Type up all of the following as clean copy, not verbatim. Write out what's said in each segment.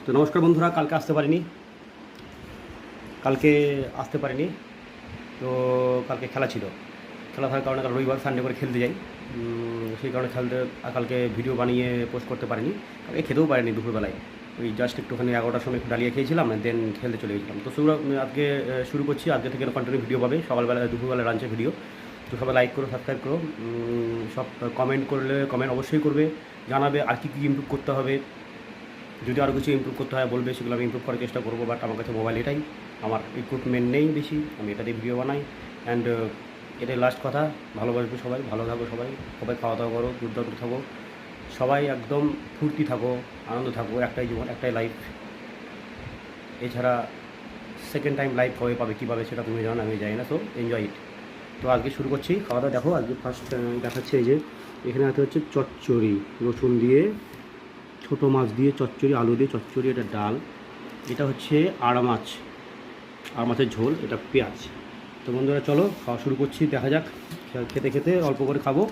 তো নমস্কার বন্ধুরা, কালকে আসতে পারিনি। তো কালকে খেলা ছিল। খেলা থাকার কারণে কাল রবিবার সানডে করে খেলতে যাই। সেই কারণে কালকে ভিডিও বানিয়ে পোস্ট করতে পারিনি। কালকে খেতেও পারিনি দুপুরবেলায়। ওই জাস্ট একটুখানি 11টার সময় একটু ডালিয়ে খেয়েছিলাম, দেন খেলতে চলে গেছিলাম। তো আজকে শুরু করছি। আজকে থেকে কন্টিনিউ ভিডিও পাবে, সকালবেলা দুপুরবেলা লাঞ্চে ভিডিও। তো সবাই লাইক করো, সাবস্ক্রাইব করো। সব কমেন্ট অবশ্যই করবে, জানাবে আর কী ইমপ্রুভ করতে হবে। যদি আরও কিছু ইমপ্রুভ করতে হয় বলবে, সেগুলো আমি ইমপ্রুভ করার চেষ্টা করবো। বাট আমার কাছে মোবাইল এটাই, আমার ইকুইপমেন্ট নেই বেশি, আমি এটা দিয়ে ভিডিও বানাই। অ্যান্ড এটাই লাস্ট কথা। ভালোবাসবে সবাই, ভালো থাকো সবাই, সবাই খাওয়া দাওয়া করো, দুর্দান্ত থাকো, সবাই একদম ফুর্তি থাকো, আনন্দ থাকো। একটাই জীবন, একটাই লাইফ। এছাড়া সেকেন্ড টাইম লাইফ কবে পাবে, কী পাবে সেটা তুমি জানো, আমি জানি না। So enjoy it. তো আজকে শুরু করছি খাওয়া দাওয়া। দেখো আজকে ফার্স্ট দেখাচ্ছে এই যে এখানে হাতে হচ্ছে চচ্চড়ি, রসুন দিয়ে, ছোটো মাছ দিয়ে চচ্চড়ি, আলু দিয়ে চচ্চড়ি, এটা ডাল, এটা হচ্ছে আর মাছের ঝোল, এটা পেঁয়াজ। তো বন্ধুরা চলো খাওয়া শুরু করছি, দেখা যাক। খেতে খেতে অল্প করে খাবো।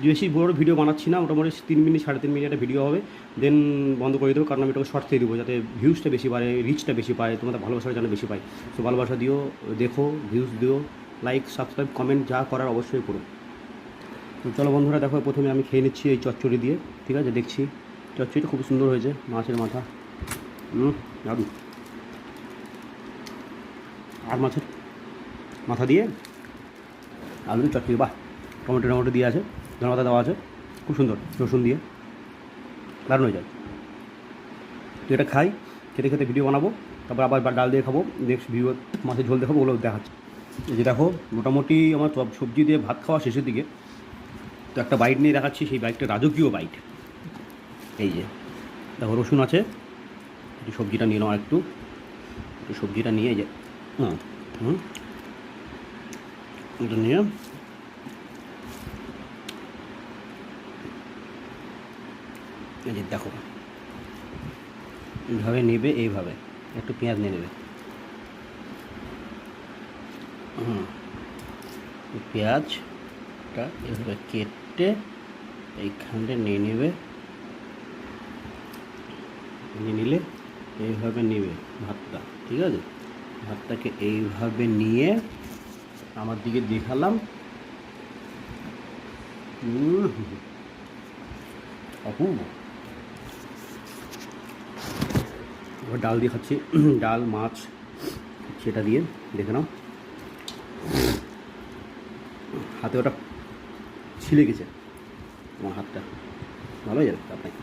বেশি বড় ভিডিও বানাচ্ছি না, মোটামুটি 3 মিনিট 3.5 মিনিট একটা ভিডিও হবে, দেন বন্ধ করে দেবো। কারণ আমি এটাকে শর্ট দিয়ে দেবো, যাতে ভিউজটা বেশি বাড়ে, রিচটা বেশি পায়, তোমাদের ভালোবাসাটা যেন বেশি পায়। তো ভালোবাসা দিও, দেখো, ভিউজ দিও, লাইক সাবস্ক্রাইব কমেন্ট যা করার অবশ্যই করো। তো চলো বন্ধুরা দেখো, প্রথমে আমি খেয়ে নিচ্ছি এই চচ্চড়ি দিয়ে। ঠিক আছে, দেখছি। চচ্চড়িটা খুব সুন্দর হয়েছে, মাছের মাথা, দারুণ। আর মাছের মাথা দিয়ে আলু দিয়ে চচ্চড়ি, বাহ। টমেটো দিয়ে আছে, ধনেপাতা দেওয়া আছে, খুব সুন্দর, রসুন দিয়ে দারুণ হয়ে যায়। তো এটা খাই, খেতে খেতে ভিডিও বানাবো, তারপর আবার ডাল দিয়ে খাবো, নেক্সট ভিডিও মাছের ঝোল দেখাবো, ওগুলো দেখাচ্ছি। এই যে দেখো, মোটামুটি আমার সবজি দিয়ে ভাত খাওয়া শেষের দিকে। তো একটা বাইট নিয়ে দেখাচ্ছি, সেই বাইটটা রাজকীয় বাইট। এই যে দেখো, রসুন আছে, একটু সবজিটা নিয়ে নাও, একটু সবজিটা নিয়ে, এই যে এটা নিয়ে এই যে দেখো, এইভাবে নেবে, এইভাবে একটু পেঁয়াজ নিয়ে নেবে, পেঁয়াজটা এভাবে কেটে এইখানটা নিয়ে নেবে, নিয়ে নিলে এইভাবে নেবে ভাতটা। ঠিক আছে, ভাতটাকে এইভাবে নিয়ে আমার দিকে দেখালাম, অপূর্ব। এবার ডাল দিয়ে খাচ্ছি, ডাল মাছ সেটা দিয়ে দেখে নাও। হাতে ওটা ছিলে গেছে, আমার হাতটা ভালো হয়ে যাবে আপনাকে।